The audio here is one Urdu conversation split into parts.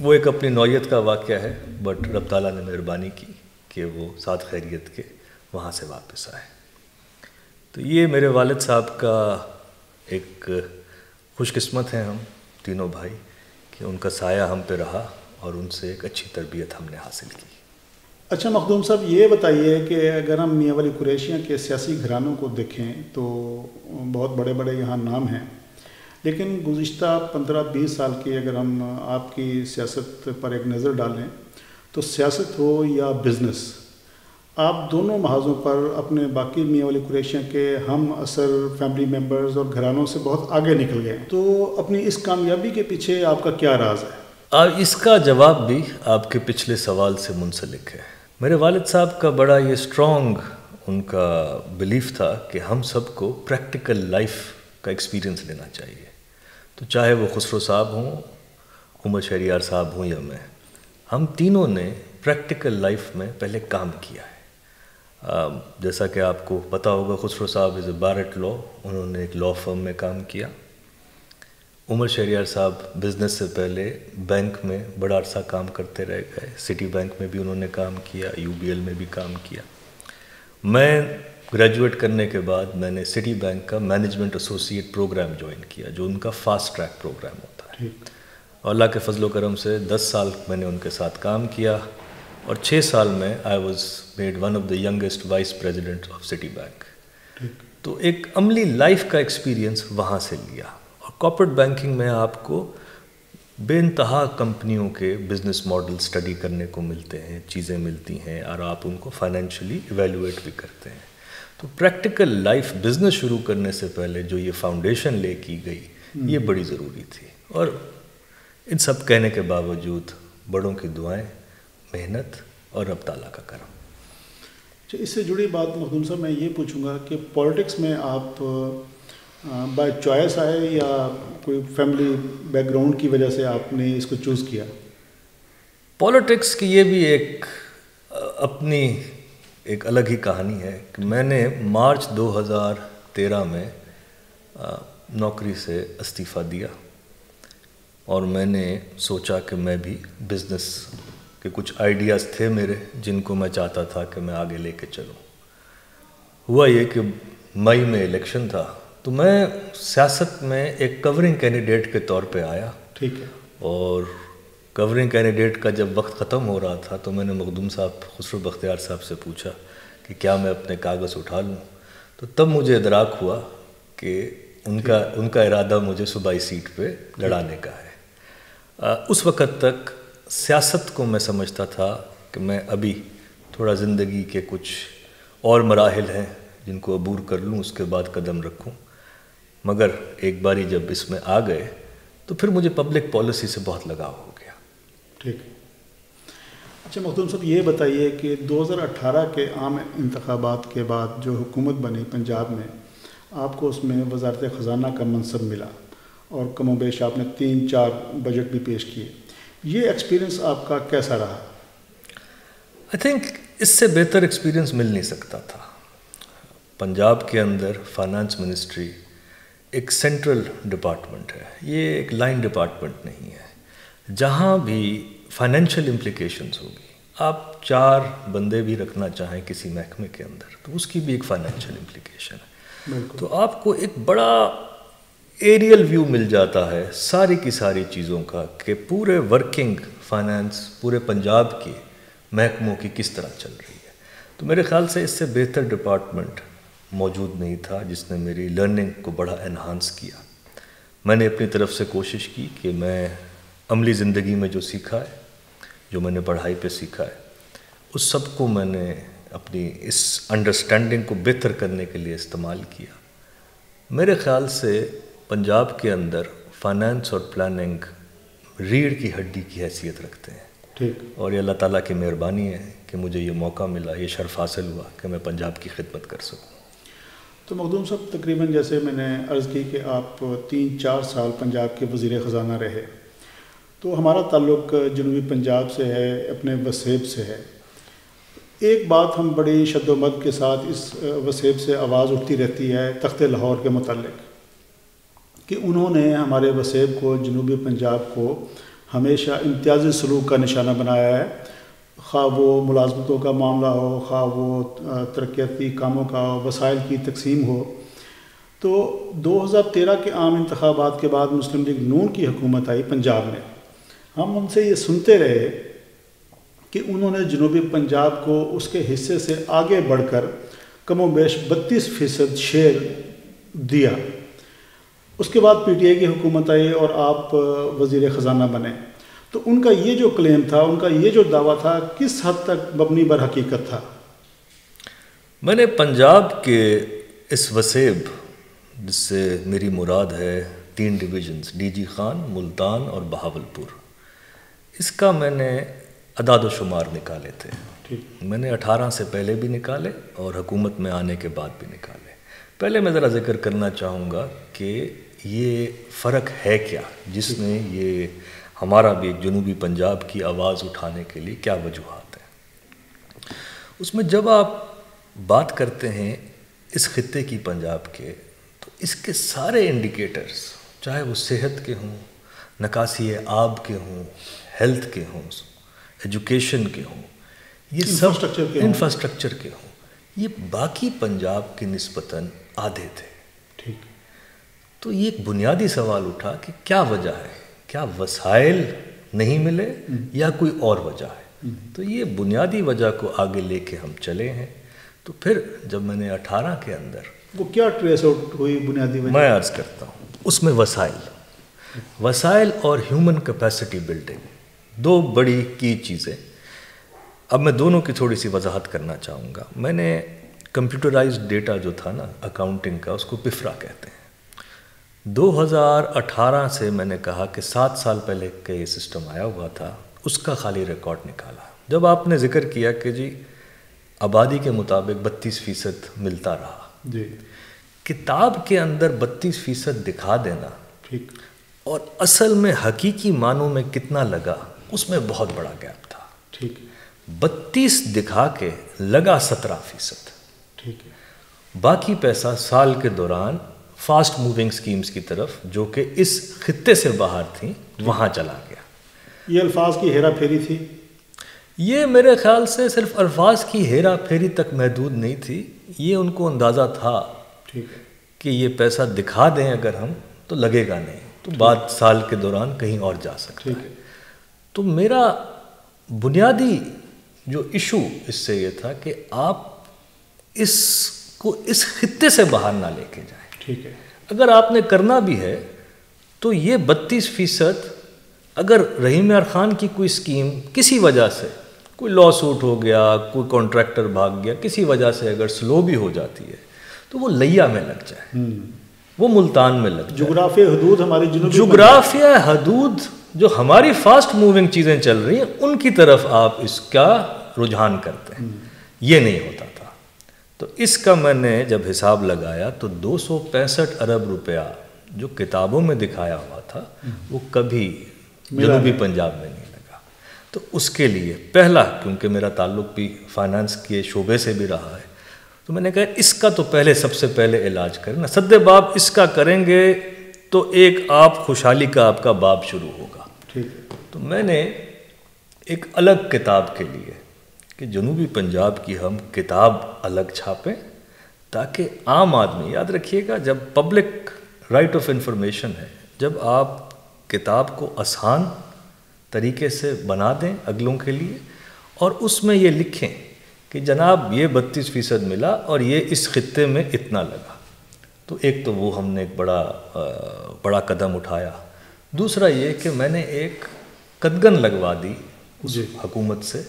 وہ ایک اپنی نوعیت کا واقعہ ہے، بٹ رب تعالیٰ نے مہربانی کی کہ وہ ساتھ خیریت کے وہاں سے واپس آئے. تو یہ میرے والد صاحب کا ایک خوش قسمت ہیں ہم تینوں بھائی کہ ان کا سایہ ہم پہ رہا اور ان سے ایک اچھی تربیت ہم نے حاصل کی. اچھا مخدوم صاحب، یہ بتائیے کہ اگر ہم میاں والی قریشیاں کے سیاسی گھرانوں کو دیکھیں تو بہت بڑے بڑے یہاں نام ہیں، لیکن گزشتہ 15-20 سال کی اگر ہم آپ کی سیاست پر ایک نظر ڈالیں تو سیاست ہو یا بزنس، آپ دونوں محاذوں پر اپنے باقی میاں والی قریشیاں کے ہم اثر فیملی ممبرز اور گھرانوں سے بہت آگے نکل گئے. تو اپنی اس کامیابی کے پیچھے آپ کا کیا راز ہے؟ اس کا جواب بھی آپ کے پچھلے سوال سے منسلک ہے. میرے والد صاحب کا بڑا یہ اسٹرانگ ان کا بلیف تھا کہ ہم سب کو پریکٹیکل لائف کا ایکسپیرینس لینا چاہیے. تو چاہے وہ خسرو صاحب ہوں، عمر شہریار صاحب ہوں یا میں، ہم تینوں نے پریکٹیکل لائف میں پہلے کام کیا ہے. جیسا کہ آپ کو پتہ ہوگا، خسرو صاحب از اے بار ایٹ لا، انہوں نے ایک لا فرم میں کام کیا. عمر شہریار صاحب بزنس سے پہلے بینک میں بڑا عرصہ کام کرتے رہ گئے، سٹی بینک میں بھی انہوں نے کام کیا، UBL میں بھی کام کیا. میں گریجویٹ کرنے کے بعد میں نے سٹی بینک کا مینجمنٹ ایسوسیٹ پروگرام جوائن کیا، جو ان کا فاسٹ ٹریک پروگرام ہوتا ہے. اور اللہ کے فضل و کرم سے 10 سال میں نے ان کے ساتھ کام کیا، اور 6 سال میں I was made one of the youngest vice president of city bank. تو ایک عملی لائف کا ایکسپیرینس وہاں سے لیا. اور کارپوریٹ بینکنگ میں آپ کو بے انتہا کمپنیوں کے بزنس ماڈل اسٹڈی کرنے کو ملتے ہیں، چیزیں ملتی ہیں، اور آپ ان کو فائنینشلی ایویلویٹ بھی کرتے ہیں. تو پریکٹیکل لائف بزنس شروع کرنے سے پہلے جو یہ فاؤنڈیشن لے کی گئی، یہ بڑی ضروری تھی. اور ان سب کہنے کے باوجود بڑوں کی دعائیں، محنت اور رب تعالیٰ کا کرم. اس سے جڑی بات مخدوم صاحب میں یہ پوچھوں گا کہ پولیٹکس میں آپ بائی چوائس آئے یا کوئی فیملی بیک گراؤنڈ کی وجہ سے آپ نے اس کو چوز کیا؟ پولیٹکس کی یہ بھی ایک اپنی ایک الگ ہی کہانی ہے کہ میں نے مارچ 2013 میں نوکری سے استعفیٰ دیا، اور میں نے سوچا کہ میں بھی بزنس کے کچھ آئیڈیاز تھے میرے جن کو میں چاہتا تھا کہ میں آگے لے کے چلوں. ہوا یہ کہ مئی میں الیکشن تھا، تو میں سیاست میں ایک کورنگ کینڈیڈیٹ کے طور پہ آیا. ٹھیک ہے. اور کورنگ کینڈیڈیٹ کا جب وقت ختم ہو رہا تھا تو میں نے مخدوم صاحب خسرو بختیار صاحب سے پوچھا کہ کیا میں اپنے کاغذ اٹھا لوں. تو تب مجھے ادراک ہوا کہ ان کا ارادہ مجھے صوبائی سیٹ پہ لڑانے کا ہے. اس وقت تک سیاست کو میں سمجھتا تھا کہ میں ابھی تھوڑا زندگی کے کچھ اور مراحل ہیں جن کو عبور کر لوں، اس کے بعد قدم رکھوں. مگر ایک باری جب اس میں آ گئے تو پھر مجھے پبلک پالیسی سے بہت لگاؤ ہو گیا. ٹھیک. اچھا مخدوم صاحب، یہ بتائیے کہ 2018 کے عام انتخابات کے بعد جو حکومت بنی پنجاب میں، آپ کو اس میں وزارت خزانہ کا منصب ملا، اور کم و بیش آپ نے 3-4 بجٹ بھی پیش کیے. یہ ایکسپیرینس آپ کا کیسا رہا؟ آئی تھنک اس سے بہتر ایکسپیرینس مل نہیں سکتا تھا. پنجاب کے اندر فائنانس منسٹری ایک سینٹرل ڈپارٹمنٹ ہے، یہ ایک لائن ڈپارٹمنٹ نہیں ہے. جہاں بھی فائنینشیل امپلیکیشنز ہوگی، آپ 4 بندے بھی رکھنا چاہیں کسی محکمے کے اندر تو اس کی بھی ایک فائنینشیل امپلیکیشن ہے. تو آپ کو ایک بڑا ایریل ویو مل جاتا ہے ساری کی ساری چیزوں کا کہ پورے ورکنگ فائنانس پورے پنجاب کے محکموں کی کس طرح چل رہی ہے. تو میرے خیال سے اس سے بہتر ڈپارٹمنٹ موجود نہیں تھا جس نے میری لرننگ کو بڑا انہانس کیا. میں نے اپنی طرف سے کوشش کی کہ میں عملی زندگی میں جو سیکھا ہے، جو میں نے پڑھائی پہ سیکھا ہے، اس سب کو میں نے اپنی اس انڈرسٹینڈنگ کو بہتر کرنے کے لیے استعمال کیا. میرے خیال سے پنجاب کے اندر فائنانس اور پلاننگ ریڑھ کی ہڈی کی حیثیت رکھتے ہیں. ٹھیک. اور یہ اللہ تعالیٰ کی مہربانی ہے کہ مجھے یہ موقع ملا، یہ شرف حاصل ہوا کہ میں پنجاب کی خدمت کر سکوں. تو مخدوم صاحب، تقریباً جیسے میں نے عرض کی کہ آپ 3-4 سال پنجاب کے وزیر خزانہ رہے، تو ہمارا تعلق جنوبی پنجاب سے ہے، اپنے وسیب سے ہے. ایک بات ہم بڑی شد و مد کے ساتھ اس وسیب سے آواز اٹھتی رہتی ہے تخت لاہور کے متعلق کہ انہوں نے ہمارے وسیب کو، جنوبی پنجاب کو ہمیشہ امتیازی سلوک کا نشانہ بنایا ہے، خواہ وہ ملازمتوں کا معاملہ ہو، خواہ وہ ترقیاتی کاموں کا وسائل کی تقسیم ہو۔ تو 2013 کے عام انتخابات کے بعد مسلم لیگ نون کی حکومت آئی پنجاب میں۔ ہم ان سے یہ سنتے رہے کہ انہوں نے جنوبی پنجاب کو اس کے حصے سے آگے بڑھ کر کم و بیش 32% شیئر دیا۔ اس کے بعد پی ٹی آئی کی حکومت آئی اور آپ وزیر خزانہ بنے۔ تو ان کا یہ جو کلیم تھا، ان کا یہ جو دعویٰ تھا، کس حد تک مبنی بر حقیقت تھا؟ میں نے پنجاب کے اس وسیب، جس سے میری مراد ہے 3 divisions, D G Khan, Multan اور بہاولپور، اس کا میں نے اعداد و شمار نکالے تھے۔ میں نے 18 سے پہلے بھی نکالے اور حکومت میں آنے کے بعد بھی نکالے۔ پہلے میں ذرا ذکر کرنا چاہوں گا کہ یہ فرق ہے کیا، جس میں یہ ہمارا بھی جنوبی پنجاب کی آواز اٹھانے کے لیے کیا وجوہات ہیں۔ اس میں جب آپ بات کرتے ہیں اس خطے کی پنجاب کے، تو اس کے سارے انڈیکیٹرز، چاہے وہ صحت کے ہوں، نکاسی آب کے ہوں، ہیلتھ کے ہوں، ایجوکیشن کے ہوں، یہ سب انفراسٹرکچر کے ہوں، یہ باقی پنجاب کی نسبتاً آدھے تھے۔ ٹھیک۔ تو یہ ایک بنیادی سوال اٹھا کہ کیا وجہ ہے، کیا وسائل نہیں ملے یا کوئی اور وجہ ہے؟ تو یہ بنیادی وجہ کو آگے لے کے ہم چلے ہیں۔ تو پھر جب میں نے 18 کے اندر، وہ کیا ٹریس آؤٹ ہوئی بنیادی وجہ؟ میں عرض کرتا ہوں، اس میں وسائل اور ہیومن کیپیسٹی بلڈنگ، 2 بڑی کی چیزیں۔ اب میں دونوں کی تھوڑی سی وضاحت کرنا چاہوں گا۔ میں نے کمپیوٹرائزڈ ڈیٹا جو تھا نا اکاؤنٹنگ کا، اس کو پفرا کہتے ہیں۔ 2018 سے میں نے کہا کہ 7 سال پہلے کا یہ سسٹم آیا ہوا تھا، اس کا خالی ریکارڈ نکالا۔ جب آپ نے ذکر کیا کہ جی آبادی کے مطابق 32% ملتا رہا، جی، کتاب کے اندر 32% دکھا دینا ٹھیک، اور اصل میں حقیقی معنوں میں کتنا لگا، اس میں بہت بڑا گیپ تھا۔ ٹھیک، 32 دکھا کے لگا 17%۔ ٹھیک ہے۔ باقی پیسہ سال کے دوران فاسٹ موونگ سکیمز کی طرف، جو کہ اس خطے سے باہر تھیں، وہاں چلا گیا۔ یہ الفاظ کی ہیرا پھیری تھی؟ یہ میرے خیال سے صرف الفاظ کی ہیرا پھیری تک محدود نہیں تھی، یہ ان کو اندازہ تھا کہ یہ پیسہ دکھا دیں اگر ہم تو لگے گا نہیں، تو بعد سال کے دوران کہیں اور جا سکتا ہے۔ تو میرا بنیادی جو ایشو اس سے یہ تھا کہ آپ اس کو اس خطے سے باہر نہ لے کے جائیں۔ ٹھیک ہے۔ اگر آپ نے کرنا بھی ہے تو یہ 32%، اگر رحیم یار خان کی کوئی اسکیم کسی وجہ سے، کوئی لا سوٹ ہو گیا، کوئی کانٹریکٹر بھاگ گیا، کسی وجہ سے اگر سلو بھی ہو جاتی ہے، تو وہ لیا میں لگ جائے، وہ ملتان میں لگ جائے۔ جغرافیہ حدود ہماری جغرافیہ حدود جو ہماری فاسٹ موونگ چیزیں چل رہی ہیں، ان کی طرف آپ اس کا رجحان کرتے ہیں، یہ نہیں ہوتا تھا۔ تو اس کا میں نے جب حساب لگایا تو 265 ارب روپیہ جو کتابوں میں دکھایا ہوا تھا، وہ کبھی جنوبی پنجاب میں نہیں لگا۔ تو اس کے لیے پہلا، کیونکہ میرا تعلق بھی فائنانس کے شعبے سے بھی رہا ہے، تو میں نے کہا اس کا تو سب سے پہلے علاج کریں نا، سد باب اس کا کریں گے تو ایک آپ خوشحالی کا آپ کا باب شروع ہوگا۔ تو میں نے ایک الگ کتاب کے لیے کہ جنوبی پنجاب کی ہم کتاب الگ چھاپیں، تاکہ عام آدمی، یاد رکھیے گا جب پبلک رائٹ آف انفارمیشن ہے، جب آپ کتاب کو آسان طریقے سے بنا دیں اگلوں کے لیے، اور اس میں یہ لکھیں کہ جناب یہ 32% ملا اور یہ اس خطے میں اتنا لگا، تو ایک تو وہ ہم نے ایک بڑا قدم اٹھایا۔ دوسرا یہ کہ میں نے ایک قدغن لگوا دی اس حکومت سے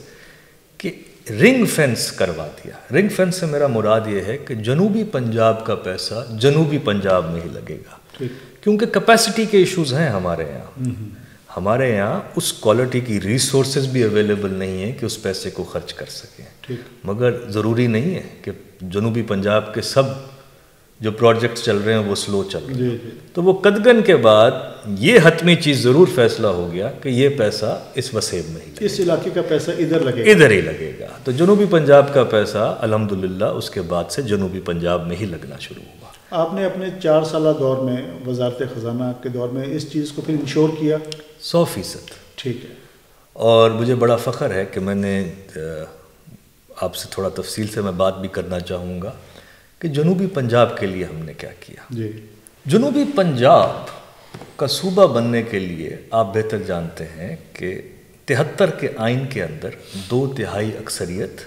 کہ رنگ فینس کروا دیا۔ رنگ فینس سے میرا مراد یہ ہے کہ جنوبی پنجاب کا پیسہ جنوبی پنجاب میں ہی لگے گا، کیونکہ کیپیسٹی کے ایشوز ہیں ہمارے یہاں اس کوالٹی کی ریسورسز بھی اویلیبل نہیں ہیں کہ اس پیسے کو خرچ کر سکیں، مگر ضروری نہیں ہے کہ جنوبی پنجاب کے سب جو پروجیکٹس چل رہے ہیں وہ سلو چل رہے ہیں۔ تو وہ قدغن کے بعد یہ حتمی چیز ضرور فیصلہ ہو گیا کہ یہ پیسہ اس وسیب میں ہی، اس علاقے کا پیسہ ادھر ہی لگے گا۔ تو جنوبی پنجاب کا پیسہ الحمدللہ اس کے بعد سے جنوبی پنجاب میں ہی لگنا شروع ہوا۔ آپ نے اپنے 4 سالہ دور میں وزارت خزانہ کے دور میں اس چیز کو پھر انشور کیا؟ 100%۔ ٹھیک ہے. اور مجھے بڑا فخر ہے کہ میں نے آپ سے تھوڑا تفصیل سے میں بات بھی کرنا چاہوں گا کہ جنوبی پنجاب کے لیے ہم نے کیا کیا. جی. جنوبی پنجاب کا صوبہ بننے کے لیے آپ بہتر جانتے ہیں کہ 73 کے آئین کے اندر 2/3 اکثریت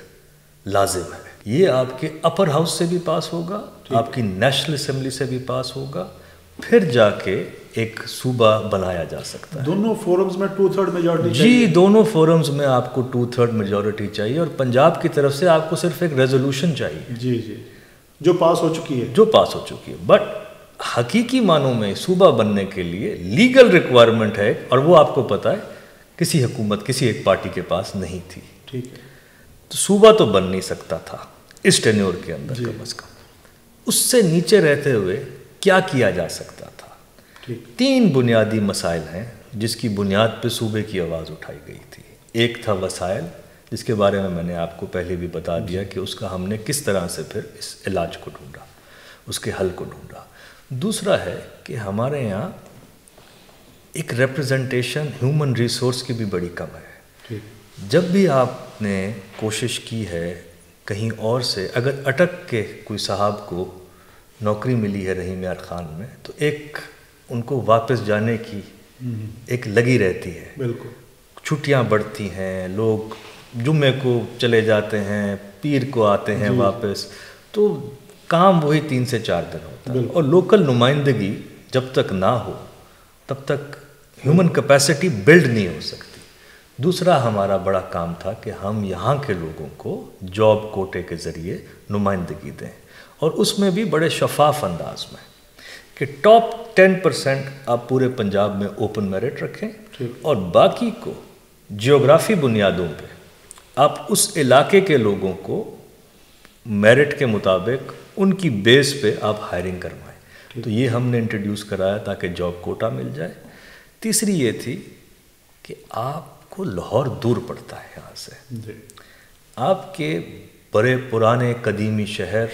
لازم ہے. یہ آپ کے اپر ہاؤس سے بھی پاس ہوگا, آپ کی نیشنل اسمبلی سے بھی پاس ہوگا, پھر جا کے ایک صوبہ بنایا جا سکتا ہے. دونوں فورمز میں 2/3 میجورٹی چاہیے. جی, دونوں فورمز میں آپ کو 2/3 میجورٹی چاہیے, اور پنجاب کی طرف سے آپ کو صرف ایک ریزولوشن چاہیے. جی جی, جو پاس ہو چکی ہے. جو پاس ہو چکی ہے. بٹ حقیقی معنوں میں صوبہ بننے کے لیے لیگل ریکوائرمنٹ ہے, اور وہ آپ کو پتہ ہے کسی حکومت, کسی ایک پارٹی کے پاس نہیں تھی. ٹھیک ہے. تو صوبہ تو بن نہیں سکتا تھا اس ٹینیور کے اندر کم از کم. اس سے نیچے رہتے ہوئے کیا کیا جا سکتا تھا؟ 3 بنیادی مسائل ہیں جس کی بنیاد پہ صوبے کی آواز اٹھائی گئی تھی. ایک تھا وسائل, جس کے بارے میں نے آپ کو پہلے بھی بتا دیا کہ اس کا ہم نے کس طرح سے پھر اس علاج کو ڈھونڈا, اس کے حل کو ڈھونڈا. دوسرا ہے کہ ہمارے یہاں ایک ریپرزنٹیشن ہیومن ریسورس کی بھی بڑی کم ہے. جب بھی آپ نے کوشش کی ہے کہیں اور سے, اگر اٹک کے کوئی صاحب کو نوکری ملی ہے رحیم یار خان میں, تو ایک ان کو واپس جانے کی ایک لگی رہتی ہے. بالکل. چھٹیاں بڑھتی ہیں, لوگ جمعے کو چلے جاتے ہیں, پیر کو آتے ہیں واپس, تو کام وہی 3 سے 4 دن ہوتا ہے. اور لوکل نمائندگی جب تک نہ ہو تب تک ہیومن کیپیسٹی بلڈ نہیں ہو سکتی. دوسرا ہمارا بڑا کام تھا کہ ہم یہاں کے لوگوں کو جاب کوٹے کے ذریعے نمائندگی دیں, اور اس میں بھی بڑے شفاف انداز میں کہ ٹاپ 10% آپ پورے پنجاب میں اوپن میرٹ رکھیں, اور باقی کو جیوگرافی بنیادوں پہ آپ اس علاقے کے لوگوں کو میرٹ کے مطابق ان کی بیس پہ آپ ہائرنگ کروائیں. تو یہ ہم نے انٹروڈیوس کرایا تاکہ جاب کوٹا مل جائے. تیسری یہ تھی کہ آپ کو لاہور دور پڑتا ہے یہاں سے. آپ کے بڑے پرانے قدیمی شہر,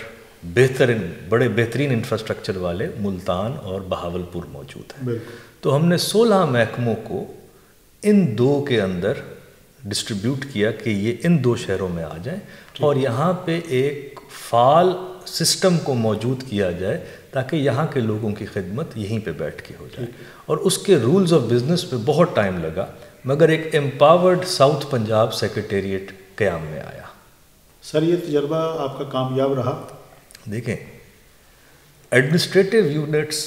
بڑے بہترین انفراسٹرکچر والے ملتان اور بہاولپور موجود ہیں. تو ہم نے 16 محکموں کو ان 2 کے اندر ڈسٹریبیوٹ کیا کہ یہ ان 2 شہروں میں آ جائیں, اور یہاں پہ ایک فعال سسٹم کو موجود کیا جائے تاکہ یہاں کے لوگوں کی خدمت یہیں پہ بیٹھ کے ہو جائے. اور اس کے رولز آف بزنس پہ بہت ٹائم لگا, مگر ایک امپاورڈ ساؤتھ پنجاب سیکریٹریٹ قیام میں آیا. سر, یہ تجربہ آپ کا کامیاب رہا؟ دیکھیں, ایڈمنسٹریٹو یونٹس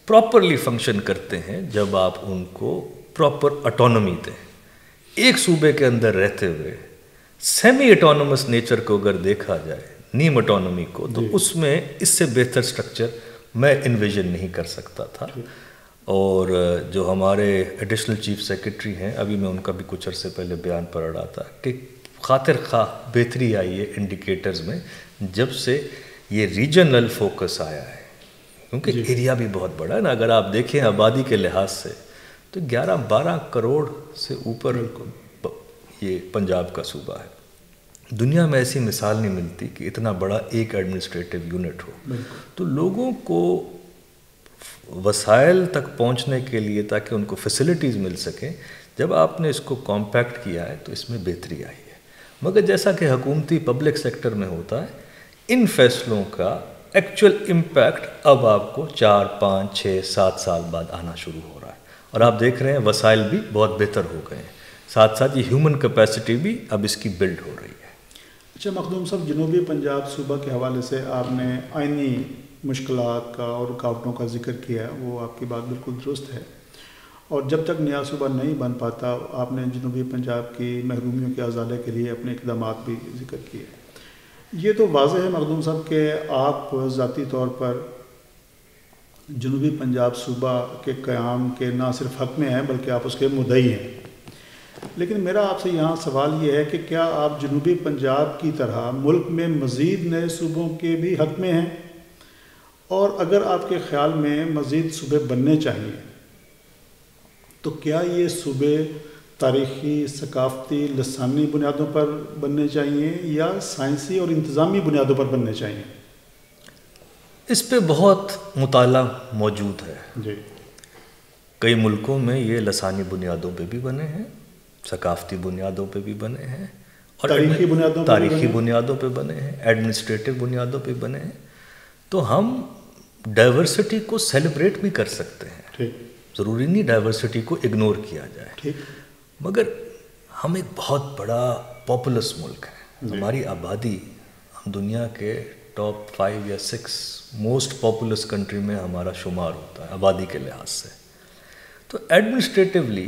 پراپرلی فنکشن کرتے ہیں جب آپ ان کو پراپر اٹانومی دیں. ایک صوبے کے اندر رہتے ہوئے سیمی اٹانومس نیچر کو اگر دیکھا جائے, نیم اٹانومی کو, تو اس میں اس سے بہتر سٹرکچر میں انویژن نہیں کر سکتا تھا. اور جو ہمارے ایڈیشنل چیف سیکرٹری ہیں, ابھی میں ان کا بھی کچھ عرصے پہلے بیان پڑھ رہا تھا کہ خاطر خواہ بہتری آئی ہے انڈیکیٹرز میں جب سے یہ ریجنل فوکس آیا ہے, کیونکہ ایریا بھی بہت بڑا ہے نا. اگر آپ دیکھیں آبادی کے لحاظ سے تو 11-12 کروڑ سے اوپر یہ پنجاب کا صوبہ ہے. دنیا میں ایسی مثال نہیں ملتی کہ اتنا بڑا ایک ایڈمنسٹریٹو یونٹ ہو. تو لوگوں کو وسائل تک پہنچنے کے لیے تاکہ ان کو فیسلٹیز مل سکیں, جب آپ نے اس کو کمپیکٹ کیا ہے تو اس میں بہتری آئی ہے. مگر جیسا کہ حکومتی پبلک سیکٹر میں ہوتا ہے, ان فیصلوں کا ایکچوئل امپیکٹ اب آپ کو 4, 5, 6, 7 سال بعد آنا شروع ہو رہا ہے. اور آپ دیکھ رہے ہیں وسائل بھی بہت بہتر ہو گئے ہیں, ساتھ ساتھ یہ ہیومن کیپیسٹی بھی اب اس کی بلڈ ہو رہی ہے. اچھا مخدوم صاحب, جنوبی پنجاب صوبہ کے حوالے سے آپ نے آئینی مشکلات کا اور رکاوٹوں کا ذکر کیا, وہ آپ کی بات بالکل درست ہے. اور جب تک نیا صوبہ نہیں بن پاتا, آپ نے جنوبی پنجاب کی محرومیوں کے ازالے کے لیے اپنے اقدامات بھی ذکر کیے. یہ تو واضح ہے مخدوم صاحب کہ آپ ذاتی طور پر جنوبی پنجاب صوبہ کے قیام کے نہ صرف حق میں ہیں بلکہ آپ اس کے مدعی ہیں. لیکن میرا آپ سے یہاں سوال یہ ہے کہ کیا آپ جنوبی پنجاب کی طرح ملک میں مزید نئے صوبوں کے بھی حق میں ہیں؟ اور اگر آپ کے خیال میں مزید صوبے بننے چاہیے تو کیا یہ صوبے تاریخی, ثقافتی, لسانی بنیادوں پر بننے چاہیے یا سائنسی اور انتظامی بنیادوں پر بننے چاہیے؟ اس پہ بہت مطالعہ موجود ہے. جی. کئی ملکوں میں یہ لسانی بنیادوں پہ بھی بنے ہیں، ثقافتی بنیادوں پہ بھی بنے ہیں، اور تاریخی بنیادوں پہ بنے ہیں، ایڈمنسٹریٹو بنیادوں پہ بنے ہیں. تو ہم ڈائیورسٹی کو سیلیبریٹ بھی کر سکتے ہیں، ضروری نہیں ڈائیورسٹی کو اگنور کیا جائے. مگر ہم ایک بہت بڑا پاپولس ملک ہے، ہماری آبادی، ہم دنیا کے ٹاپ 5 یا 6 موسٹ پاپولس کنٹری میں ہمارا شمار ہوتا ہے آبادی کے لحاظ سے. تو ایڈمنسٹریٹولی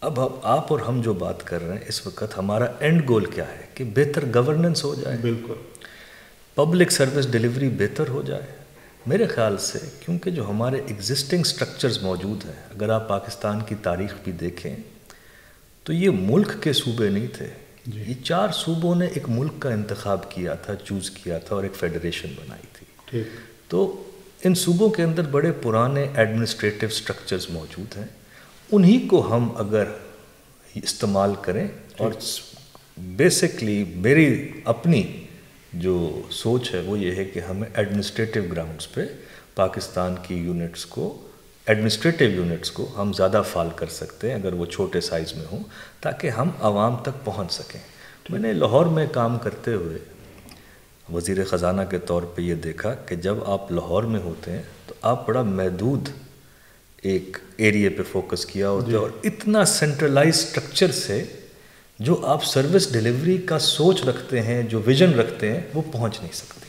اب آپ اور ہم جو بات کر رہے ہیں اس وقت، ہمارا اینڈ گول کیا ہے کہ بہتر گورننس ہو جائے، بالکل پبلک سروس ڈیلیوری بہتر ہو جائے. میرے خیال سے کیونکہ جو ہمارے ایگزسٹنگ سٹرکچرز موجود ہیں، اگر آپ پاکستان کی تاریخ بھی دیکھیں تو یہ ملک کے صوبے نہیں تھے، یہ 4 صوبوں نے ایک ملک کا انتخاب کیا تھا، چوز کیا تھا اور ایک فیڈریشن بنائی تھی. تو ان صوبوں کے اندر بڑے پرانے ایڈمنسٹریٹو سٹرکچرز موجود ہیں، انہی کو ہم اگر استعمال کریں. اور بیسکلی میری اپنی جو سوچ ہے وہ یہ ہے کہ ہمیں ایڈمنسٹریٹو گراؤنڈز پہ پاکستان کی یونٹس کو، ایڈمنسٹریٹو یونٹس کو ہم زیادہ فعال کر سکتے ہیں اگر وہ چھوٹے سائز میں ہوں، تاکہ ہم عوام تک پہنچ سکیں. میں نے لاہور میں کام کرتے ہوئے وزیر خزانہ کے طور پہ یہ دیکھا کہ جب آپ لاہور میں ہوتے ہیں تو آپ بڑا محدود ایک ایریے پہ فوکس کیا ہوتا ہے، اور اتنا سینٹرلائز سٹرکچر سے جو آپ سروس ڈیلیوری کا سوچ رکھتے ہیں، جو ویژن رکھتے ہیں، وہ پہنچ نہیں سکتے.